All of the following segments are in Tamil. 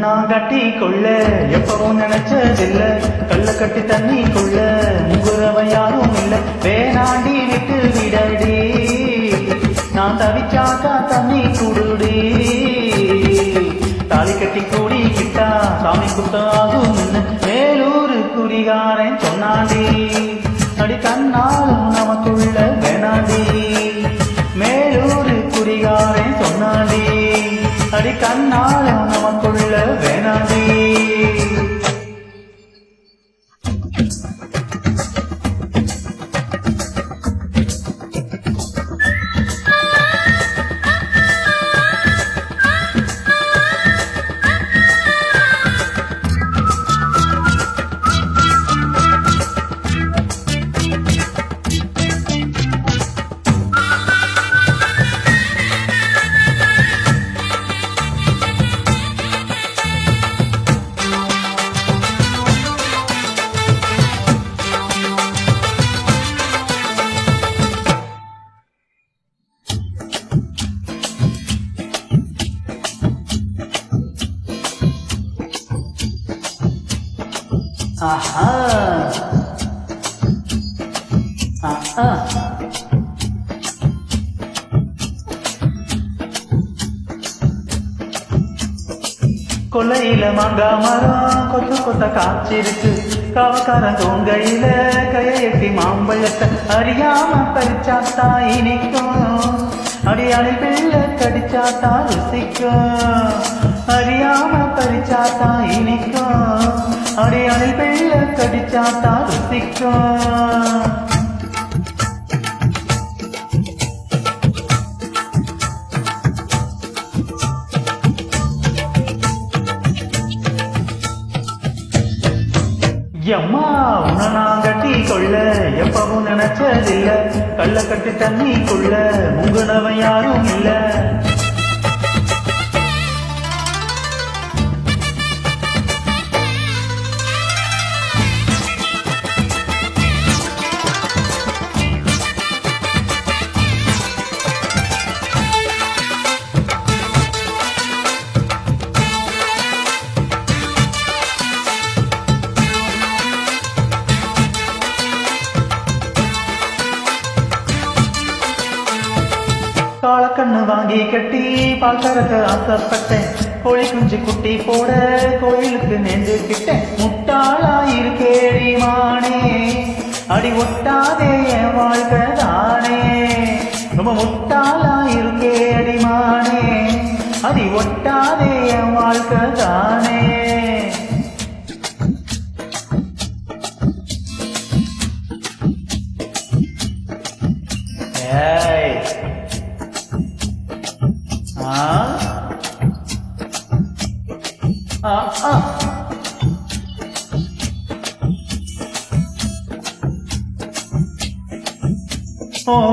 நான் கட்டி கொள்ள எப்பவும் நினைச்சதில்ல, கள்ள கட்டி தண்ணி கொள்ள முங்குறவன் யாரும் இல்ல. வேணாண்டி விட்டு விடடி, நான் தவிச்சாக்கா தண்ணி குடுடி. தாலி கட்டி கூடிக்கிட்டா சாமி குத்தாகும் மேலூர் குடிகாரன் சொன்னாண்டி. அடி கண்ணாலும் நமக்குள்ள வேணாண்டி, மேலூர் குடிகாரன் சொன்னாண்டி. அடி கண்ணாலும் நமக்குள்ள வேணாண்டி. ஆஹா ஆஹா கொல்லையில மாங்கா மரம் கொத்த கொத்த காய்ச்சிருக்கு. காவக்காரன் தோங்கையில கையை எட்டி மாம்பழத்தை அறியாம பறிச்சாத்தா இனிக்கும். அடியாளி பிள்ளை கடிச்சாத்தா ருசிக்கும். அறியாம பறிச்சாத்தா இனிக்கும். அடியாளி பிள்ளை கடிச்சாத்தா ருசிக்கும். அம்மா உன்னை நான் கட்டி கொள்ள எப்பவும் நினைச்சதில்ல, கள்ள கட்டி தண்ணி கொள்ள முங்குனவன் யாரும் இல்ல. காலக்கண்ணு வாங்கி கட்டி பால் கறக்க ஆசைப்பட்டேன். கோழி குஞ்சு குட்டி போட கோயிலுக்கு நெஞ்சுக்கிட்டேன். முட்டாளாயிருக்கேடி மானே, அடி ஒட்டாதே என் வாழ்க்கை தானே. ரொம்ப முட்டாளாயிருக்கே அடி மானே, அடி ஒட்டாதே என் வாழ்க்கை தானே. ஏய்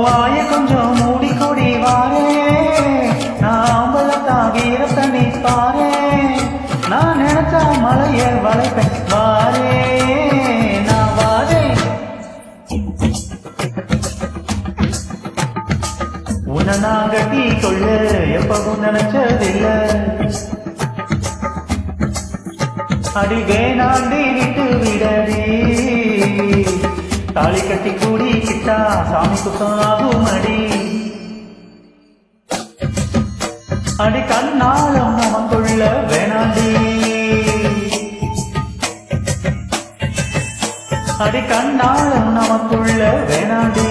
வாய கொஞ்சம் மூடி கொடி வாரே, நான் பழத்தாகிற தண்ணி பாரே. நான் நினைச்சா மலைய வளைப்பேன் வாரே, நான் வாரே. உன்னை நான் கட்டி கொள்ள எப்பவும் நினைச்சதில்ல, அடி வேணாண்டி விட்டு விடடி. தாலி கட்டி கூடிக்கிட்டா சாமி குத்தாகும் அடி. அடி கண்ணாலும் நமக்குள்ள வேணாண்டி, அடி கண்ணாலும் நமக்குள்ள வேணாண்டி.